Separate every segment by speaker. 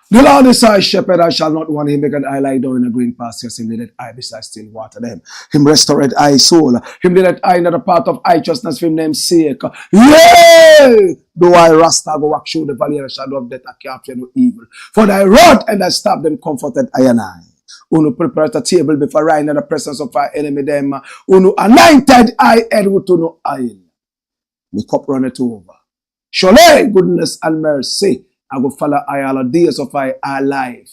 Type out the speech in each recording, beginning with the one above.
Speaker 1: The Lord is our shepherd, I shall not want him. Make an eye lie down in a green pastures. Him leadeth I beside still water them. Him restored I soul. Him leadeth I in the path of righteousness for him name's sake. Yea! Though I Rasta go walk through the valley of the shadow of death, I can't fear no evil. For thy rod and thy staff them comforted I and I. Uno prepared a table before I in the presence of our enemy them. Uno anointed I head with no oil. My cup runneth over. Surely goodness and mercy I go follow I all the days of our life.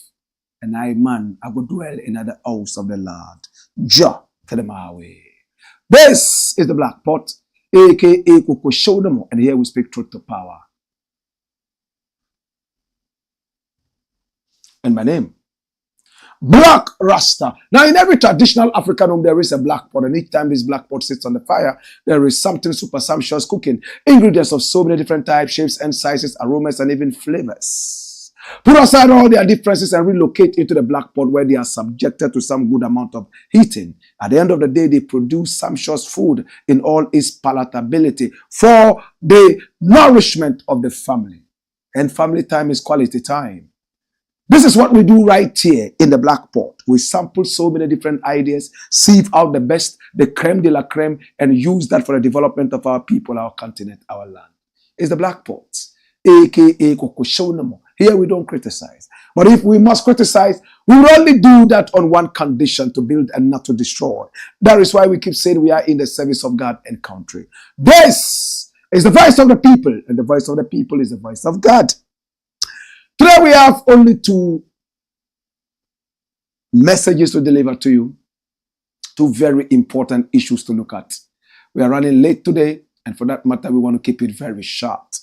Speaker 1: And I, man, I go dwell in the house of the Lord. Jah, tell them our way. This is the Black Pot, a.k.a. Koko Show them, and here we speak truth to power. And my name, Black Rasta. Now, in every traditional African home, there is a black pot, and each time this black pot sits on the fire, there is something super sumptuous cooking. Ingredients of so many different types, shapes, and sizes, aromas, and even flavors. Put aside all their differences and relocate into the black pot where they are subjected to some good amount of heating. At the end of the day, they produce sumptuous food in all its palatability for the nourishment of the family. And family time is quality time. This is what we do right here in the Black Pot. We sample so many different ideas, sieve out the best, the creme de la creme, and use that for the development of our people, our continent, our land. It's the Black Pot, a.k.a. Koko Show. Here we don't criticize. But if we must criticize, we will only do that on one condition: to build and not to destroy. That is why we keep saying we are in the service of God and country. This is the voice of the people, and the voice of the people is the voice of God. Today we have only two messages to deliver to you. Two very important issues to look at. We are running late today, and for that matter, we want to keep it very short.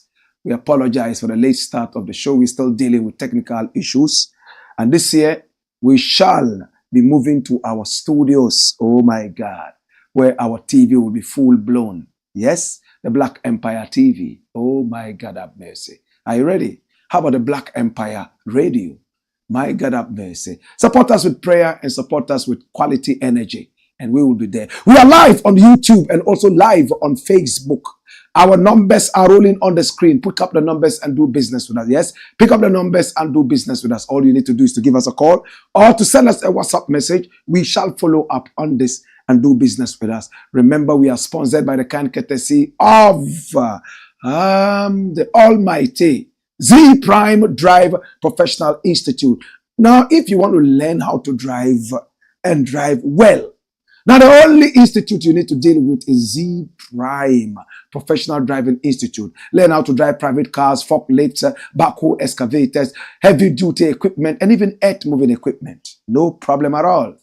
Speaker 1: We apologize for the late start of the show. We're still dealing with technical issues. And this year, we shall be moving to our studios, oh my God, where our TV will be full blown. Yes, the Black Empire TV. Oh my God, have mercy. Are you ready? How about the Black Empire Radio? My God, have mercy. Support us with prayer and support us with quality energy, and we will be there. We are live on YouTube and also live on Facebook. Our numbers are rolling on the screen. Pick up the numbers and do business with us. Yes, pick up the numbers and do business with us. All you need to do is to give us a call or to send us a WhatsApp message. We shall follow up on this and do business with us. Remember, we are sponsored by the kind courtesy of the Almighty Z Prime Drive Professional Institute. Now, if you want to learn how to drive and drive well, now the only institute you need to deal with is Z Prime Professional Driving Institute. Learn how to drive private cars, forklifts, backhoe excavators, heavy duty equipment, and even earth moving equipment. No problem at all.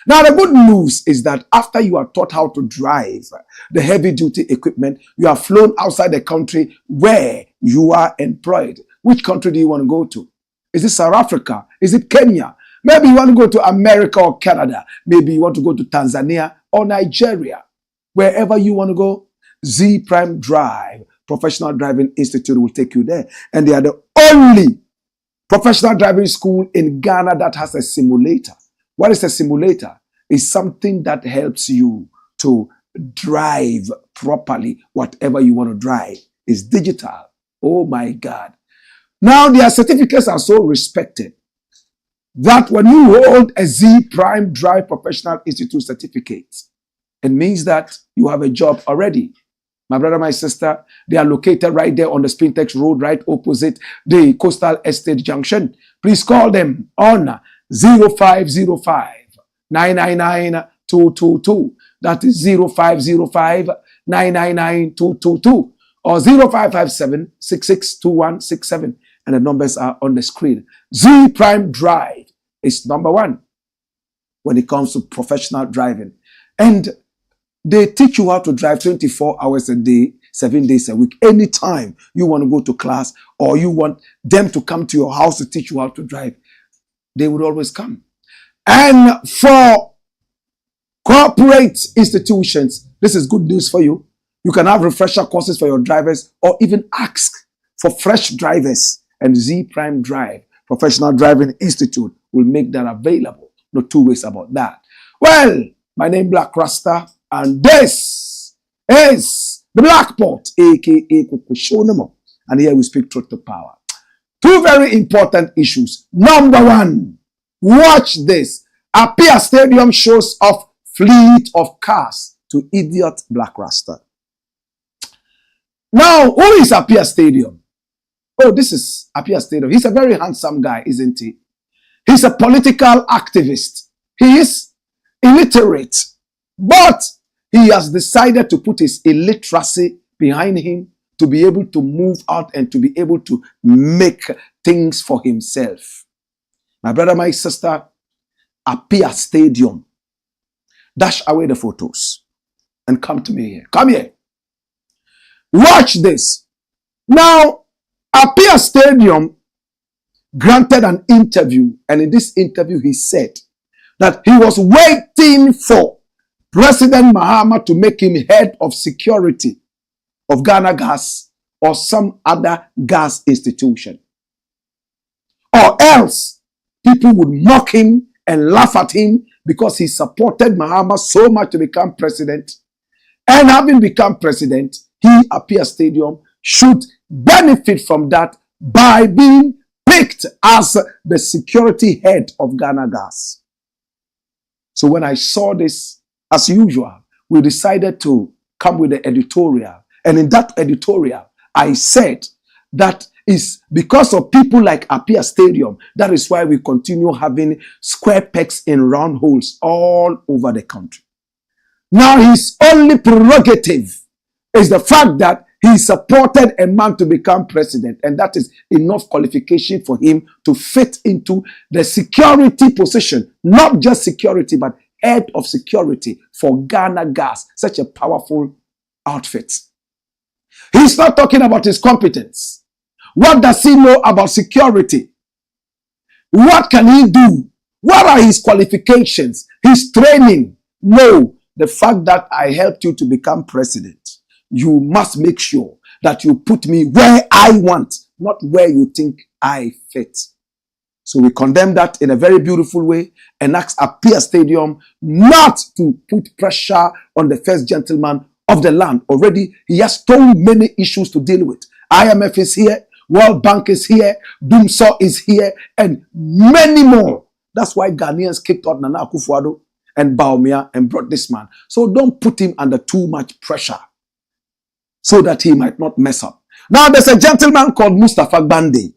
Speaker 1: Now, the good news is that after you are taught how to drive the heavy duty equipment, you are flown outside the country where you are employed. Which country do you want to go to? Is it South Africa? Is it Kenya? Maybe you want to go to America or Canada. Maybe you want to go to Tanzania or Nigeria. Wherever you want to go, Z Prime Drive Professional Driving Institute will take you there. And they are the only professional driving school in Ghana that has a simulator. What is a simulator? It's something that helps you to drive properly whatever you want to drive. It's digital. Oh my God. Now their certificates are so respected that when you hold a Z Prime Drive Professional Institute certificate, it means that you have a job already. My brother, my sister, they are located right there on the Spintex Road, right opposite the Coastal Estate Junction. Please call them on 0505 999 222. That is 0505 999 222 or 0557 662167. And the numbers are on the screen. Z Prime Drive is number one when it comes to professional driving. And they teach you how to drive 24 hours a day, 7 days a week. Anytime you want to go to class or you want them to come to your house to teach you how to drive, they would always come. And for corporate institutions, this is good news for you. You can have refresher courses for your drivers or even ask for fresh drivers. And Z Prime Drive, Professional Driving Institute, will make that available. No two ways about that. Well, my name is BLAKK RASTA, and this is the Black Pot, aka Kukushonemo. And here we speak truth to power. Two very important issues. Number one, watch this. Appiah Stadium shows off fleet of cars to idiot BLAKK RASTA. Now, who is Appiah Stadium? Oh, this is Appiah Stadium. He's a very handsome guy, isn't he? He's a political activist. He is illiterate, but he has decided to put his illiteracy behind him to be able to move out and to be able to make things for himself. My brother, my sister, Appiah Stadium. Dash away the photos and come to me here. Come here. Watch this. Now, Appiah Stadium granted an interview, and in this interview he said that he was waiting for President Mahama to make him head of security of Ghana Gas or some other gas institution. Or else people would mock him and laugh at him because he supported Mahama so much to become president. And having become president, he, Appiah Stadium, should benefit from that by being picked as the security head of Ghana Gas. So when I saw this, as usual, we decided to come with the editorial. And in that editorial, I said that is because of people like Appiah Stadium. That is why we continue having square pegs in round holes all over the country. Now, his only prerogative is the fact that he supported a man to become president, and that is enough qualification for him to fit into the security position, not just security, but head of security for Ghana Gas, such a powerful outfit. He's not talking about his competence. What does he know about security? What can he do? What are his qualifications? His training? No, the fact that I helped you to become president, you must make sure that you put me where I want, not where you think I fit. So we condemn that in a very beautiful way and ask Appiah Stadium not to put pressure on the first gentleman of the land. Already, he has so many issues to deal with. IMF is here, World Bank is here, Dumso is here, and many more. That's why Ghanaians kicked out Nana Akufo-Addo and Bawumia and brought this man. So don't put him under too much pressure so that he might not mess up. Now, there's a gentleman called Mustafa Bande.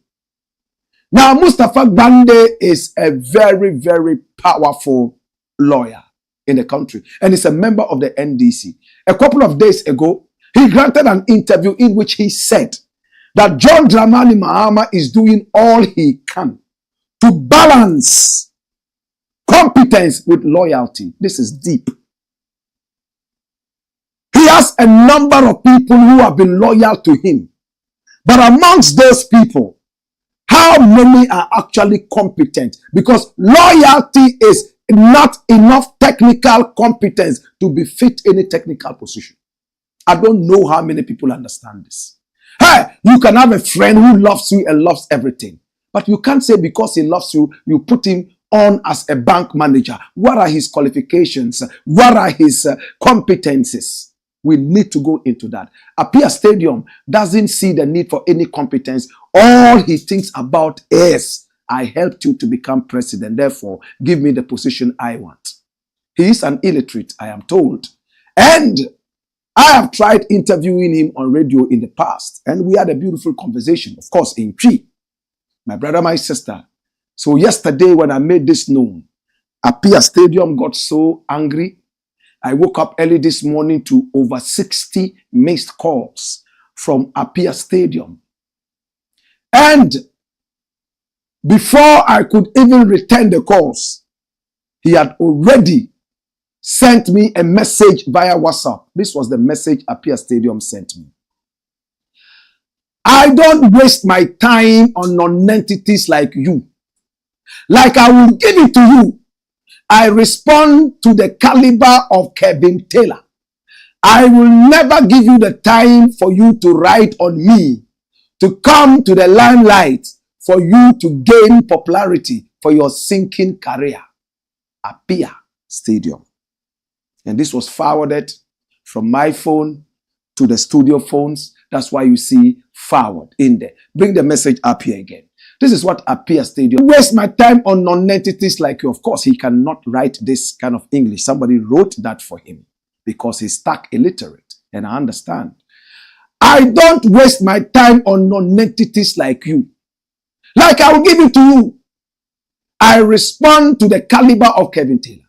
Speaker 1: Now, Mustafa Bande is a very, very powerful lawyer in the country, and he's a member of the NDC. A couple of days ago, he granted an interview in which he said that John Dramani Mahama is doing all he can to balance competence with loyalty. This is deep. He has a number of people who have been loyal to him. But amongst those people, how many are actually competent? Because loyalty is not enough technical competence to befit any technical position. I don't know how many people understand this. Hey, you can have a friend who loves you and loves everything. But you can't say because he loves you, you put him on as a bank manager. What are his qualifications? What are his competencies? We need to go into that. Appiah Stadium doesn't see the need for any competence. All he thinks about is, I helped you to become president. Therefore, give me the position I want. He is an illiterate, I am told. And I have tried interviewing him on radio in the past. And we had a beautiful conversation, of course, in Tree. My brother, my sister. So yesterday when I made this known, Appiah Stadium got so angry I woke up early this morning to over 60 missed calls from Appiah Stadium. And before I could even return the calls, he had already sent me a message via WhatsApp. This was the message Appiah Stadium sent me. I don't waste my time on non-entities like you. Like I will give it to you. I respond to the caliber of Kevin Taylor. I will never give you the time for you to write on me, to come to the limelight, for you to gain popularity for your sinking career. Appiah Stadium. And this was forwarded from my phone to the studio phones. That's why you see forward in there. Bring the message up here again. This is what Appiah Stadium. Waste my time on non-entities like you. Of course, he cannot write this kind of English. Somebody wrote that for him because he's stuck illiterate. And I understand. I don't waste my time on non-entities like you. Like I will give it to you. I respond to the caliber of Kevin Taylor.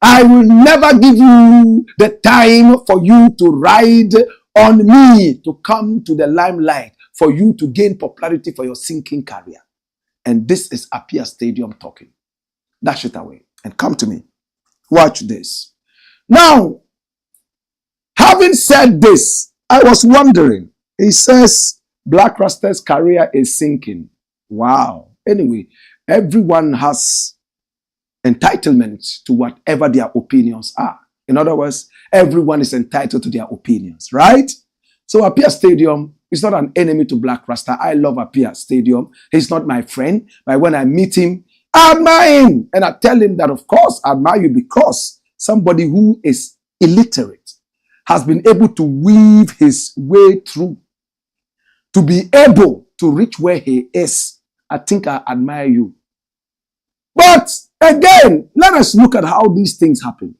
Speaker 1: I will never give you the time for you to ride on me, to come to the limelight, for you to gain popularity for your sinking career. And this is Appiah Stadium talking. Dash it away and come to me. Watch this. Now, having said this, I was wondering. He says BLAKK RASTA's career is sinking. Wow. Anyway, everyone has entitlement to whatever their opinions are. In other words, everyone is entitled to their opinions, right? So Appiah Stadium is not an enemy to BLAKK RASTA. I love Appiah Stadium. He's not my friend, but when I meet him, I admire him. And I tell him that, of course, I admire you because somebody who is illiterate has been able to weave his way through to be able to reach where he is. I think I admire you. But again, let us look at how these things happen.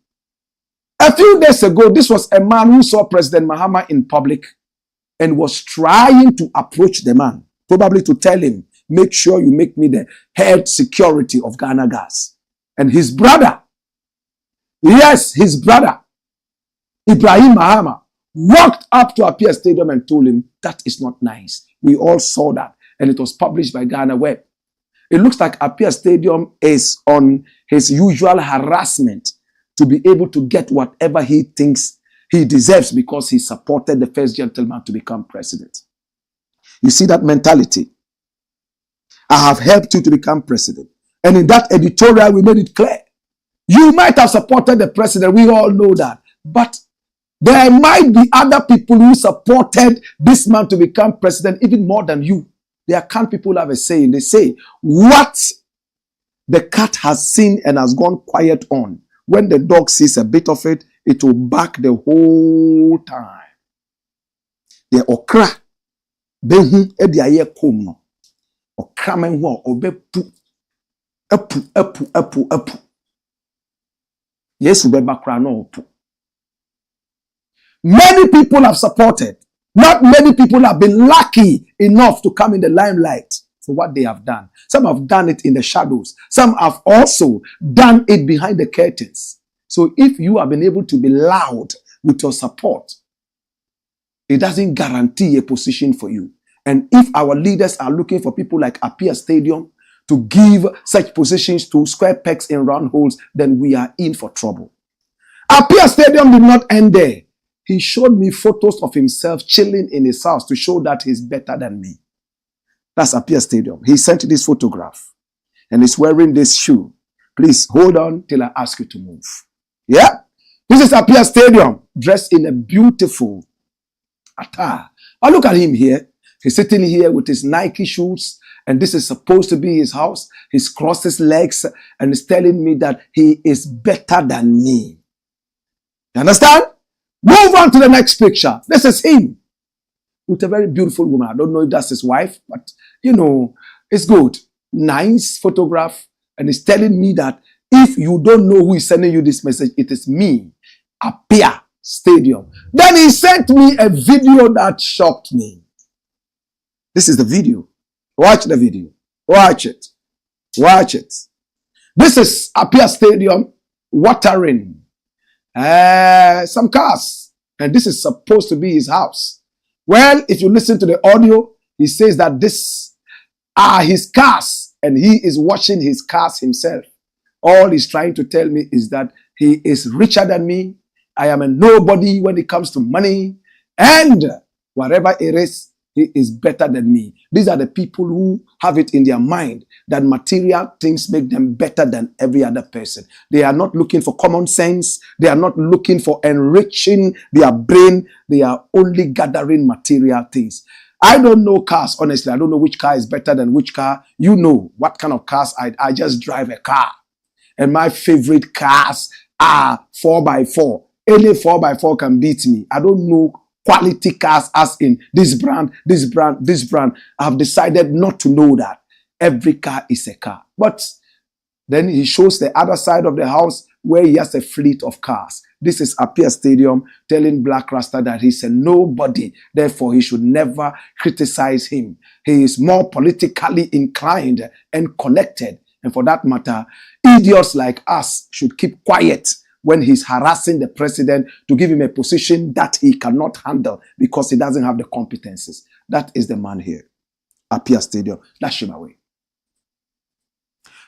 Speaker 1: A few days ago, this was a man who saw President Mahama in public and was trying to approach the man, probably to tell him, make sure you make me the head security of Ghana Gas. And his brother, yes, his brother, Ibrahim Mahama, walked up to Appiah Stadium and told him, that is not nice. We all saw that. And it was published by Ghana Web. It looks like Appiah Stadium is on his usual harassment to be able to get whatever he thinks he deserves because he supported the first gentleman to become president. You see that mentality? I have helped you to become president. And in that editorial, we made it clear. You might have supported the president. We all know that. But there might be other people who supported this man to become president even more than you. There can't people have a saying. They say, what the cat has seen and has gone quiet on, when the dog sees a bit of it, it will bark the whole time. The okra, behu edi aye kom no. Okra men ho obepu, epu. Yesu beba kra no opu. Many people have supported. Not many people have been lucky enough to come in the limelight for what they have done. Some have done it in the shadows. Some have also done it behind the curtains. So if you have been able to be loud with your support, it doesn't guarantee a position for you. And if our leaders are looking for people like Appiah Stadium to give such positions to square pegs in round holes, then we are in for trouble. Appiah Stadium did not end there. He showed me photos of himself chilling in his house to show that he's better than me. That's Appiah Stadium. He sent this photograph and he's wearing this shoe. Please hold on till I ask you to move. Yeah? This is Appiah Stadium, dressed in a beautiful attire. Now look at him here. He's sitting here with his Nike shoes, and this is supposed to be his house. He's crossed his legs and is telling me that he is better than me. You understand? Move on to the next picture. This is him with a very beautiful woman. I don't know if that's his wife, but you know, it's good. Nice photograph. And he's telling me that if you don't know who is sending you this message, it is me, Appiah Stadium. Then he sent me a video that shocked me. This is the video. Watch the video. Watch it. Watch it. This is Appiah Stadium watering some cars. And this is supposed to be his house. Well, if you listen to the audio, he says that this are his cars and he is washing his cars himself. All he's trying to tell me is that he is richer than me. I am a nobody when it comes to money. And whatever it is, he is better than me. These are the people who have it in their mind that material things make them better than every other person. They are not looking for common sense. They are not looking for enriching their brain. They are only gathering material things. I don't know cars, honestly. I don't know which car is better than which car. You know what kind of cars I just drive a car. And my favorite cars are 4x4. Any 4x4 can beat me. I don't know quality cars as in this brand, this brand, this brand. I've decided not to know that. Every car is a car. But then he shows the other side of the house where he has a fleet of cars. This is Appiah Stadium telling BLAKK RASTA that he's a nobody. Therefore, he should never criticize him. He is more politically inclined and connected. And for that matter, idiots like us should keep quiet when he's harassing the president to give him a position that he cannot handle because he doesn't have the competences. That is the man here. Appiah Stadium. That's him away.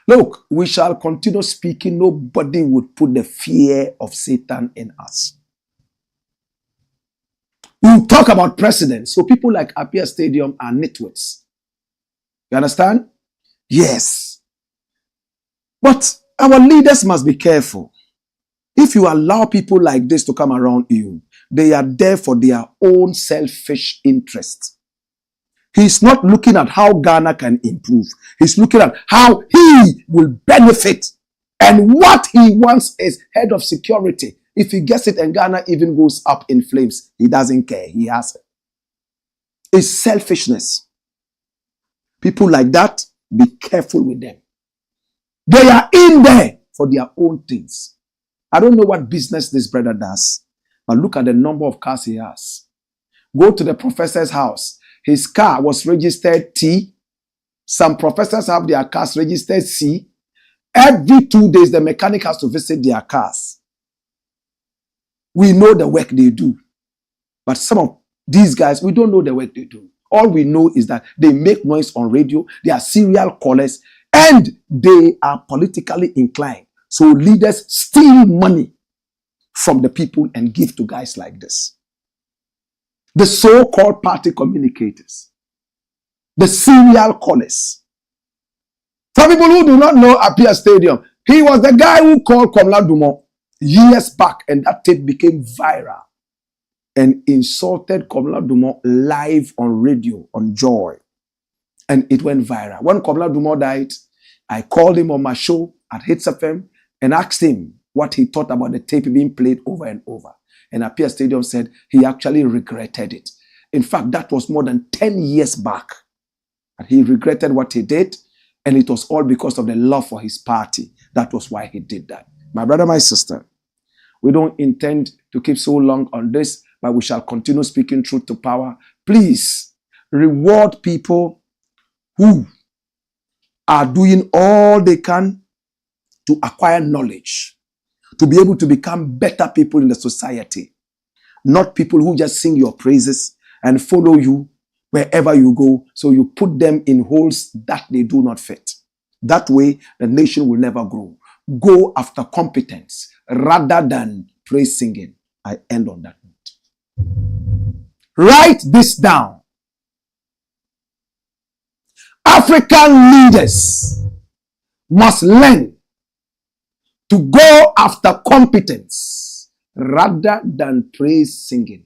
Speaker 1: Look, we shall continue speaking. Nobody would put the fear of Satan in us. We'll talk about presidents. So people like Appiah Stadium are nitwits. You understand? Yes. But our leaders must be careful. If you allow people like this to come around you, they are there for their own selfish interest. He's not looking at how Ghana can improve. He's looking at how he will benefit. And what he wants is head of security. If he gets it and Ghana even goes up in flames, he doesn't care. He has it. It's selfishness. People like that, be careful with them. They are in there for their own things. I don't know what business this brother does, but look at the number of cars he has. Go to the professor's house. His car was registered T. Some professors have their cars registered C. Every 2 days, the mechanic has to visit their cars. We know the work they do. But some of these guys, we don't know the work they do. All we know is that they make noise on radio. They are serial callers. And they are politically inclined. So leaders steal money from the people and give to guys like this. The so-called party communicators. The serial callers. For people who do not know Appiah Stadium, he was the guy who called Komla Dumont years back, and that tape became viral and insulted Komla Dumont live on radio, on Joy. And it went viral. When Komla Dumont died, I called him on my show at Hits FM and asked him what he thought about the tape being played over and over. And Appiah Stadium said he actually regretted it. In fact, that was more than 10 years back. And he regretted what he did. And it was all because of the love for his party. That was why he did that. My brother, my sister, we don't intend to keep so long on this, but we shall continue speaking truth to power. Please reward people who are doing all they can to acquire knowledge, to be able to become better people in the society. Not people who just sing your praises and follow you wherever you go, so you put them in holes that they do not fit. That way, the nation will never grow. Go after competence rather than praise singing. I end on that note. Write this down. African leaders must learn to go after competence rather than praise singing.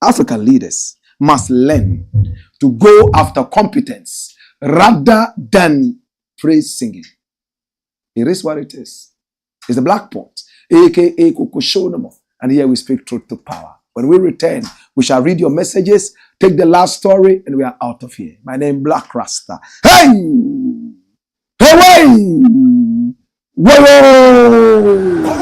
Speaker 1: African leaders must learn to go after competence rather than praise singing. It is what it is. It's the Black Pot, aka Kokoshonomo. And here we speak truth to power. When we return, we shall read your messages, take the last story, and we are out of here. My name is BLAKK RASTA. Hey! Hey! Whoa!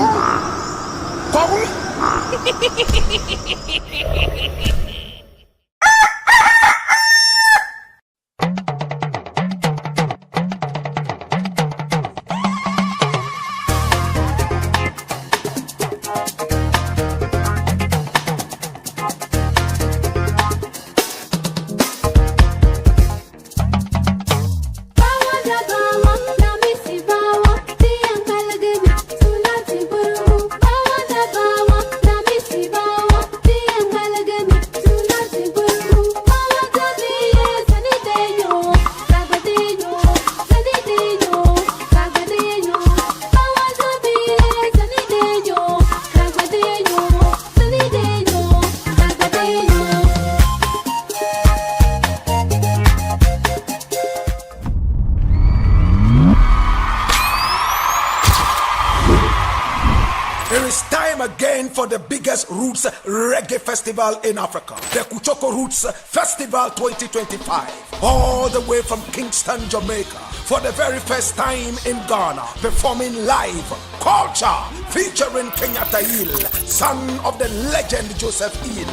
Speaker 2: again for the biggest Roots Reggae Festival in Africa, the Kuchoko Roots Festival 2025, all the way from Kingston, Jamaica, for the very first time in Ghana, performing live culture featuring Kenyatta Hill, son of the legend Joseph Hill.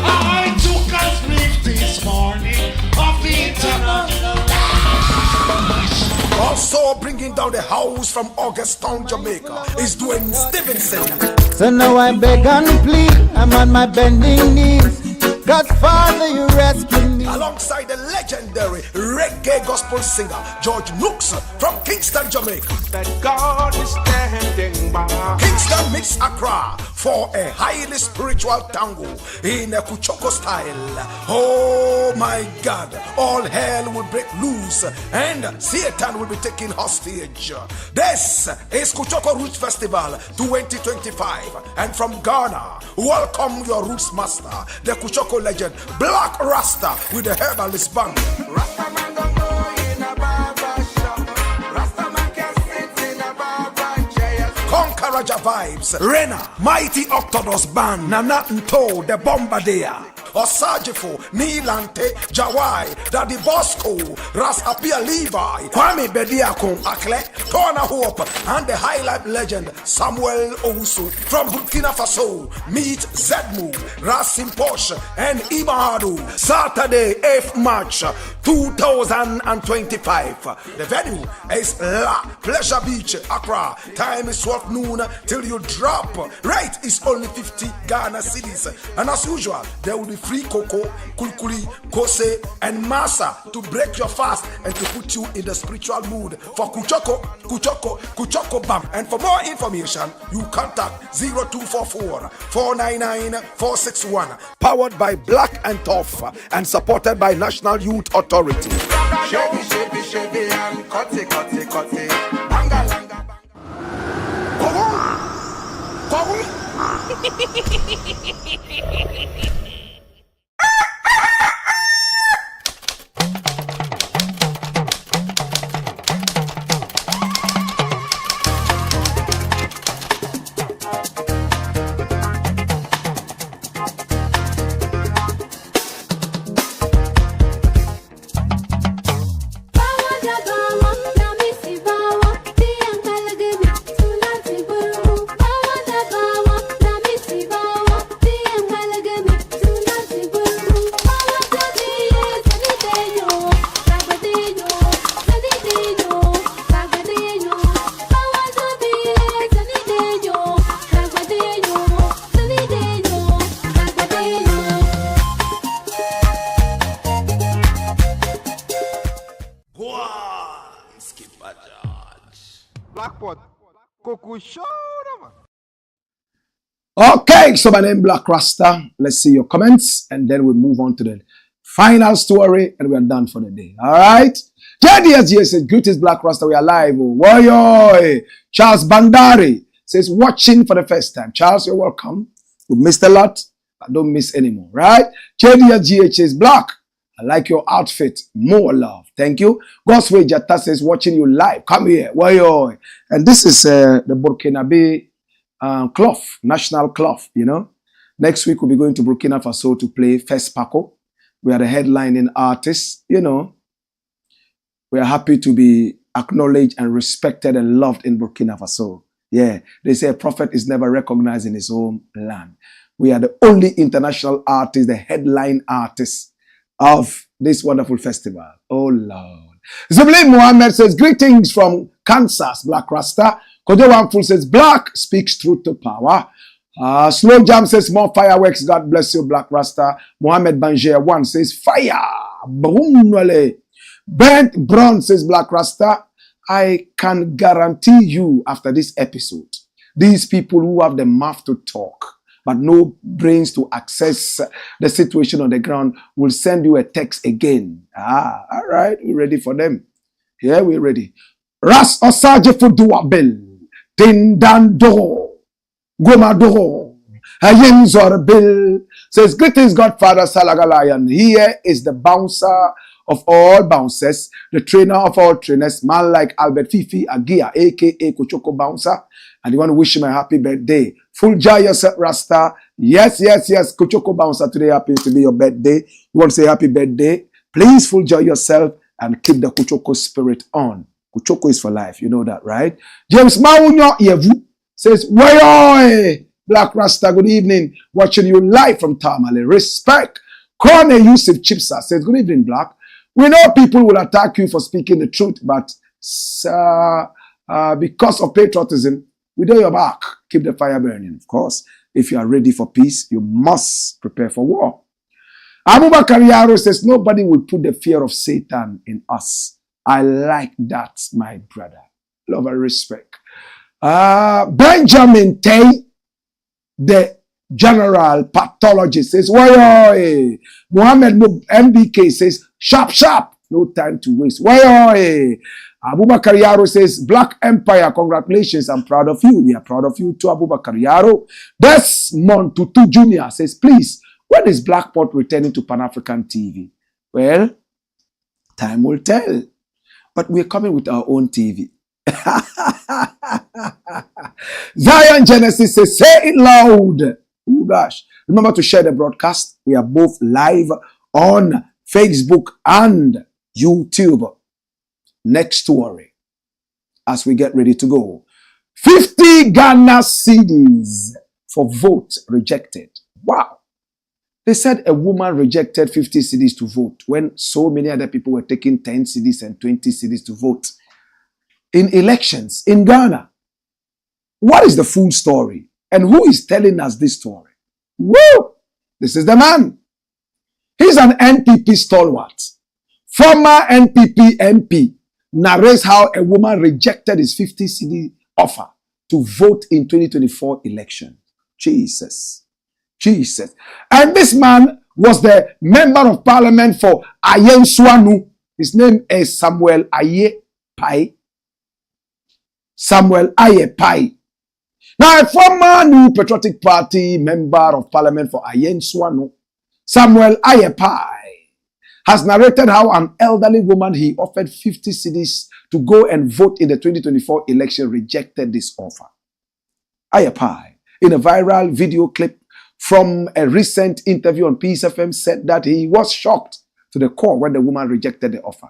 Speaker 3: I took a sniff this morning of international.
Speaker 2: Also bringing down the house from Augustown, Jamaica, is Dwayne Stevenson.
Speaker 4: So now I beg and plead, I'm on my bending knees. God's Father, you rescue me.
Speaker 2: Alongside the legendary reggae gospel singer George Nooks from Kingston, Jamaica.
Speaker 3: That God is standing by.
Speaker 2: Kingston meets Accra for a highly spiritual tango in a Kuchoko style. Oh my God, all hell will break loose and Satan will be taken hostage. This is Kuchoko Roots Festival 2025, and from Ghana, welcome your roots master, the Kuchoko legend BLAKK RASTA with the herbalist band.
Speaker 3: Rasta man don't go in a barber shop. Rasta man can sit in a barber chair.
Speaker 2: Conqueraja vibes, Rena, Mighty Octodus band, Nana Nto, the Bombardier, Osajifo, Nilante, Jawai, Daddy Bosco, Ras Appiah Levi, Kwame Bediakon, Akle, Tona Hope, and the High Life legend Samuel Owusu from Burkina Faso. Meet Zedmu, Rasim Porsche, and Imahadu. Saturday, 8th March 2025. The venue is La Pleasure Beach, Accra. Time is 12 noon till you drop. Rate is only 50 Ghana cedis. And as usual, there will be free cocoa, kulkuli, kose, and masa to break your fast and to put you in the spiritual mood for Kuchoko Bam. And for more information, you contact 0244 499 461. Powered by Black and Tough and supported by National Youth Authority.
Speaker 3: Chevy, and cutty. Langa, langa,
Speaker 4: Blackpot, Coco Show.
Speaker 1: Okay, so my name is BLAKK RASTA. Let's see your comments and then we'll move on to the final story and we are done for the day. All right. JDSG says, greetings BLAKK RASTA. We are live. Woyo. Charles Bandari says, watching for the first time. Charles, you're welcome. You missed a lot, but don't miss anymore. Right? JDSG says, Black, I like your outfit. More love. Thank you. Gosway Jata says, watching you live. Come here. Woyo. And this is the Burkinabe cloth, national cloth, you know. Next week we'll be going to Burkina Faso to play First Paco. We are the headlining artists, you know. We are happy to be acknowledged and respected and loved in Burkina Faso. Yeah, they say a prophet is never recognized in his own land. We are the only international artists, the headline artists of this wonderful festival. Oh Lord. Zubli Muhammad says, greetings from Kansas, BLAKK RASTA. Kojo Wangful says, Black speaks truth to power. Slow Jam says, more fireworks. God bless you, BLAKK RASTA. Mohammed Banjer 1 says, fire. Brunwale. Bent Brown says, BLAKK RASTA. I can guarantee you after this episode, these people who have the mouth to talk, but no brains to access the situation on the ground will send you a text again. All right. We're ready for them. Yeah, we're ready. Ras Osaje Fuduabel. Dindando, Gomado, Hayenzor Bill says, greetings, Godfather Salagalayan. Here is the bouncer of all bouncers, the trainer of all trainers, man like Albert Fifi Agia, aka Kuchoko Bouncer, and you want to wish him a happy birthday. Full joy yourself, Rasta. Yes. Kuchoko Bouncer, today happens to be your birthday. You want to say happy birthday? Please full joy yourself and keep the Kuchoko spirit on. Kuchoko is for life. You know that, right? James Maunyo Yevu says, Wayoy, Black Rasta, good evening. Watching you live from Tamale. Respect. Kone Yusuf Chipsa says, good evening, Black. We know people will attack you for speaking the truth, but because of patriotism, we do your back. Keep the fire burning. Of course, if you are ready for peace, you must prepare for war. Abubakar Yaro says, nobody will put the fear of Satan in us. I like that, my brother. Love and respect. Benjamin Tay, the general pathologist, says, Wayoy. Muhammad MBK says, sharp. No time to waste. Wayoy. Abubakar Yaro says, Black Empire, congratulations. I'm proud of you. We are proud of you too, Abubakar Yaro. Desmond Tutu Jr. says, please, when is Blackport returning to Pan-African TV? Well, time will tell. But we're coming with our own TV. Zion Genesis says, say it loud. Oh gosh. Remember to share the broadcast. We are both live on Facebook and YouTube. Next story as we get ready to go. 50 Ghana cedis for vote rejected. Wow. They said a woman rejected 50 cedis to vote when so many other people were taking 10 cedis and 20 cedis to vote in elections in Ghana. What is the full story? And who is telling us this story? Woo! This is the man. He's an NPP stalwart. Former NPP MP narrates how a woman rejected his 50 cedi offer to vote in 2024 election. Jesus. And this man was the member of parliament for Ayenswanu. His name is Samuel Ayepai. Now, a former New Patriotic Party member of parliament for Ayenswanu, Samuel Ayepai, has narrated how an elderly woman he offered 50 cedis to go and vote in the 2024 election rejected this offer. Appiah, in a viral video clip from a recent interview on Peace FM, said that he was shocked to the core when the woman rejected the offer.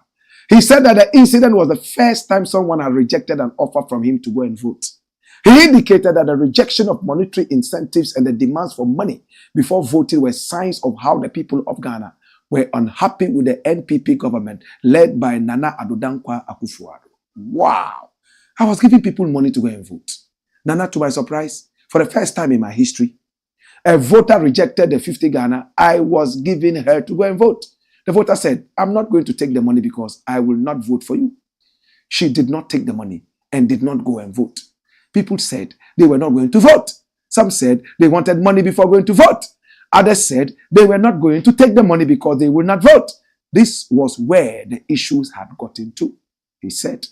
Speaker 1: He said that the incident was the first time someone had rejected an offer from him to go and vote. He indicated that the rejection of monetary incentives and the demands for money before voting were signs of how the people of Ghana were unhappy with the NPP government led by Nana Addo Dankwa Akufo-Addo. Wow. I was giving people money to go and vote. Nana, to my surprise, for the first time in my history, a voter rejected the 50 Ghana. I was giving her to go and vote. The voter said, I'm not going to take the money because I will not vote for you. She did not take the money and did not go and vote. People said they were not going to vote. Some said they wanted money before going to vote. Others said they were not going to take the money because they will not vote. This was where the issues had gotten to, he said.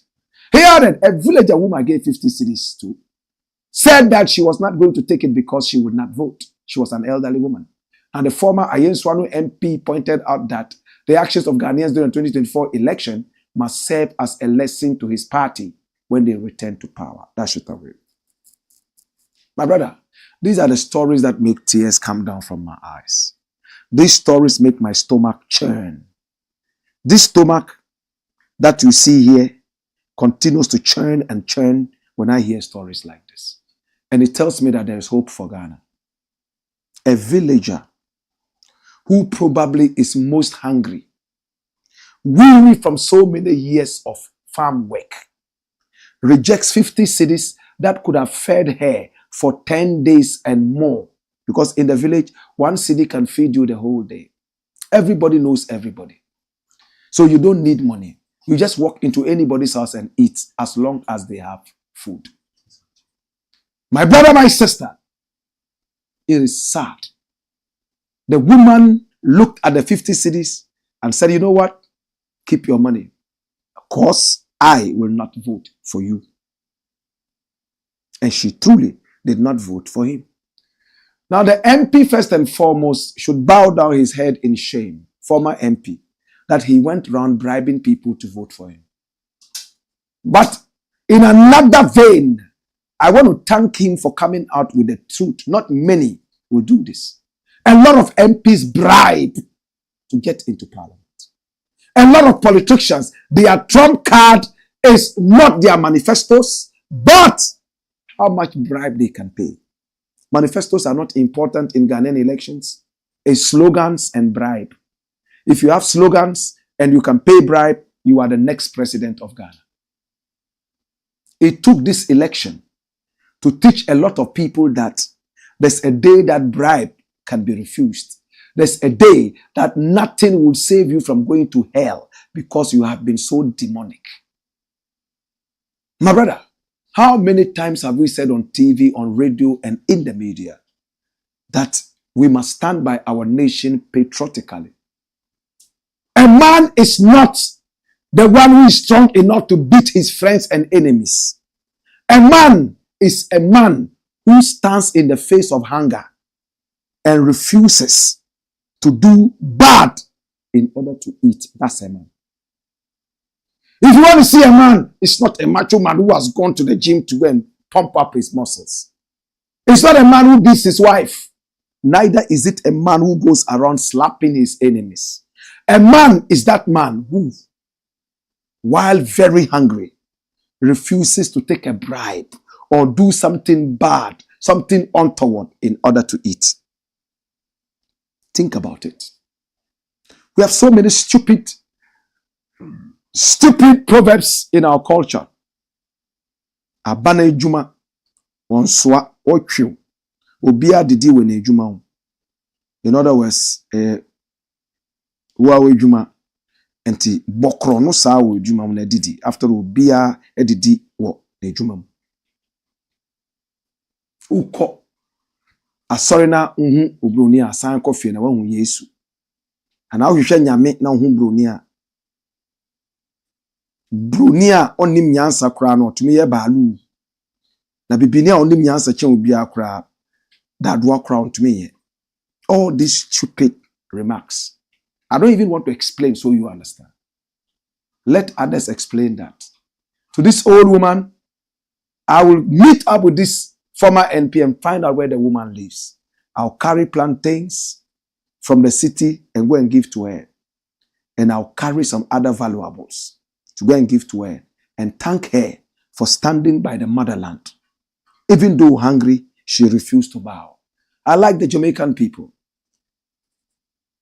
Speaker 1: He added, a villager whom I gave 50 cedis to said that she was not going to take it because she would not vote. She was an elderly woman. And the former Ayenswanu MP pointed out that the actions of Ghanaians during the 2024 election must serve as a lesson to his party when they return to power. That should have it. My brother, these are the stories that make tears come down from my eyes. These stories make my stomach churn. This stomach that you see here continues to churn and churn when I hear stories like this. And it tells me that there is hope for Ghana. A villager who probably is most hungry, weary from so many years of farm work, rejects 50 cedis that could have fed her for 10 days and more. Because in the village, 1 cedi can feed you the whole day. Everybody knows everybody. So you don't need money. You just walk into anybody's house and eat as long as they have food. My brother, my sister, it is sad. The woman looked at the 50 cedis and said, you know what? Keep your money. Of course, I will not vote for you. And she truly did not vote for him. Now, the MP, first and foremost, should bow down his head in shame, former MP, that he went around bribing people to vote for him. But in another vein, I want to thank him for coming out with the truth. Not many will do this. A lot of MPs bribe to get into parliament. A lot of politicians, their trump card is not their manifestos, but how much bribe they can pay. Manifestos are not important in Ghanaian elections. It's slogans and bribe. If you have slogans and you can pay bribe, you are the next president of Ghana. It took this election to teach a lot of people that there's a day that bribe can be refused. There's a day that nothing will save you from going to hell because you have been so demonic. My brother, how many times have we said on TV, on radio, and in the media that we must stand by our nation patriotically? A man is not the one who is strong enough to beat his friends and enemies. A man is a man who stands in the face of hunger and refuses to do bad in order to eat. That's a man. If you want to see a man, it's not a macho man who has gone to the gym to go and pump up his muscles. It's not a man who beats his wife. Neither is it a man who goes around slapping his enemies. A man is that man who, while very hungry, refuses to take a bribe or do something bad, something untoward in order to eat. Think about it. We have so many stupid proverbs in our culture. Abana ejuma, onswa, ochiu, obia didi wene ejuma. In other words, uwa ejuma, enti bokro no sa ejuma na didi. After obia edidi wo ejuma. Uko asori na obroni asan kofie na wahu Yesu. Ana ohwehwe nyame na ohu broni a. Broni a onim nyansa kra na otumi ye baalu. Na bibini a onim nyansa chen obi akra dadwa kra otumi ye. All these stupid remarks. I don't even want to explain so you understand. Let others explain that. To this old woman, I will meet up with this former NP and find out where the woman lives. I'll carry plantains from the city and go and give to her. And I'll carry some other valuables to go and give to her and thank her for standing by the motherland. Even though hungry, she refused to bow. I like the Jamaican people.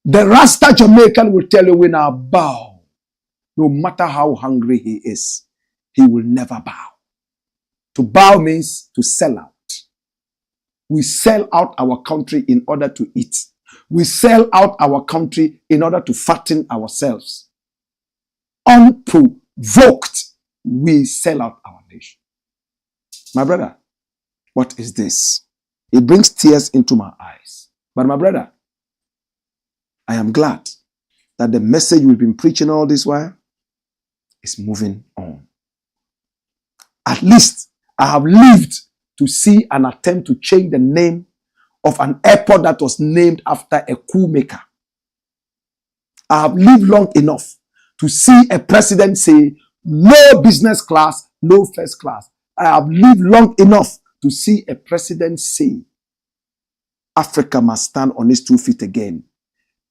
Speaker 1: The Rasta Jamaican will tell you when I bow, no matter how hungry he is, he will never bow. To bow means to sell out. We sell out our country in order to eat. We sell out our country in order to fatten ourselves. Unprovoked, we sell out our nation. My brother, what is this? It brings tears into my eyes. But my brother, I am glad that the message we've been preaching all this while is moving on. At least I have lived to see an attempt to change the name of an airport that was named after a coup maker. I have lived long enough to see a president say, no business class, no first class. I have lived long enough to see a president say, Africa must stand on its 2 feet again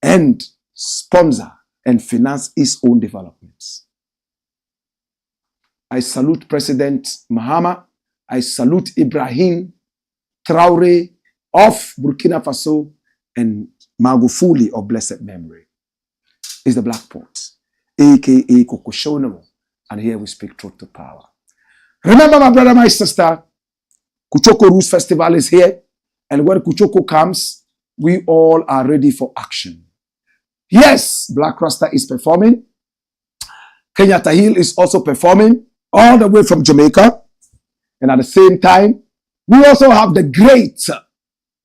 Speaker 1: and sponsor and finance its own developments. I salute President Mahama. I salute Ibrahim Traore of Burkina Faso and Magufuli of blessed memory. It's the Black Port, aka Kokoshono, and here we speak truth to power. Remember, my brother, my sister, Kuchoko Roots Festival is here, and when Kuchoko comes, we all are ready for action. Yes, BLAKK RASTA is performing. Kenyatta Hill is also performing, all the way from Jamaica. And at the same time, we also have the great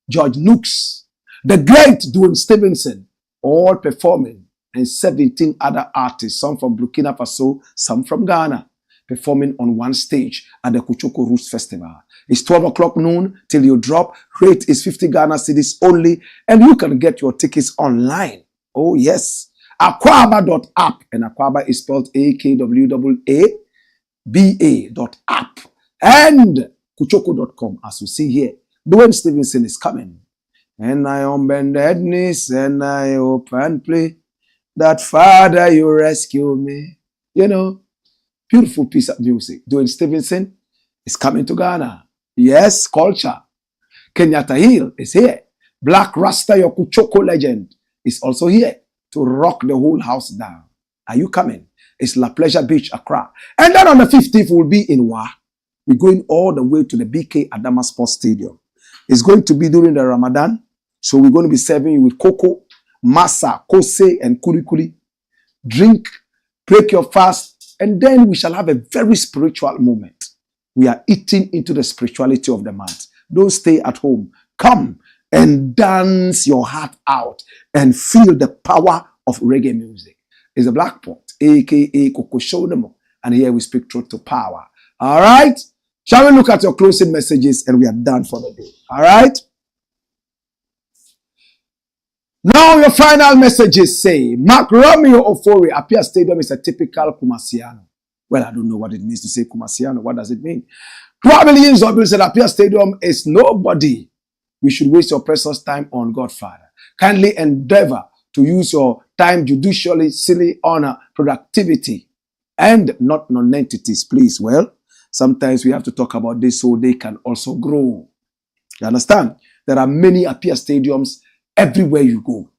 Speaker 1: George Nooks, the great Dwayne Stevenson, all performing, and 17 other artists, some from Burkina Faso, some from Ghana, performing on one stage at the Kuchoko Roots Festival. It's 12 o'clock noon till you drop. Rate is 50 Ghana cedis only, and you can get your tickets online. Oh yes, Aquaba.app, and Aquaba is spelled AKWAABA.app. And kuchoko.com. As you see here, Dwayne Stevenson is coming. And I on bended knees and I hope and pray that Father, you rescue me. You know, beautiful piece of music. Dwayne Stevenson is coming to Ghana. Yes, culture. Kenyatta Hill is here. BLAKK RASTA, your Kuchoko legend, is also here to rock the whole house down. Are you coming? It's La Pleasure Beach, Accra. And then on the 15th, we'll be in Wa. We're going all the way to the BK Adama Sports Stadium. It's going to be during the Ramadan. So we're going to be serving you with cocoa, masa, kose, and kuli. Drink, break your fast, and then we shall have a very spiritual moment. We are eating into the spirituality of the month. Don't stay at home. Come and dance your heart out and feel the power of reggae music. It's a Black Pot, aka Coco Shonemo, and here we speak truth to power. All right? Shall we look at your closing messages and we are done for the day? All right? Now your final messages say, Mark Romeo Ofori, Appiah Stadium is a typical Kumasiano. Well, I don't know what it means to say Kumasiano. What does it mean? Probably in Zobil said Appiah Stadium is nobody. You should waste your precious time on Godfather. Kindly endeavor to use your time judicially, silly, honor, productivity, and not non-entities, please. Well, sometimes we have to talk about this so they can also grow. You understand? There are many Appiah Stadiums everywhere you go.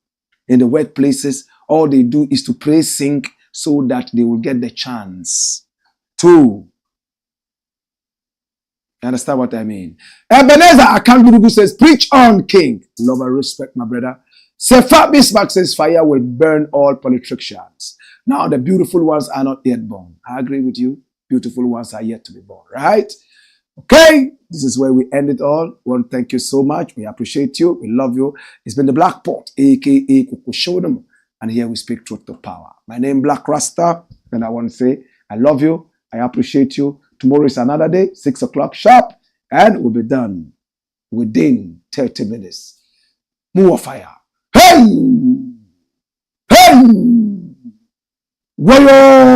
Speaker 1: In the workplaces, all they do is to pray, sing, so that they will get the chance to. You understand what I mean? Ebenezer Akangurugu says, preach on, King. Love and respect, my brother. Sefa Bismarck says, fire will burn all politicians. Now, the beautiful ones are not yet born. I agree with you. Beautiful ones are yet to be born, right? Okay, this is where we end it all. We want to thank you so much. We appreciate you. We love you. It's been the Black Pot, aka Kuku Shodom, and here we speak truth to power. My name is BLAKK RASTA, and I want to say I love you. I appreciate you. Tomorrow is another day, 6 o'clock sharp, and we'll be done within 30 minutes. More fire. Hey! Hey! Warrior!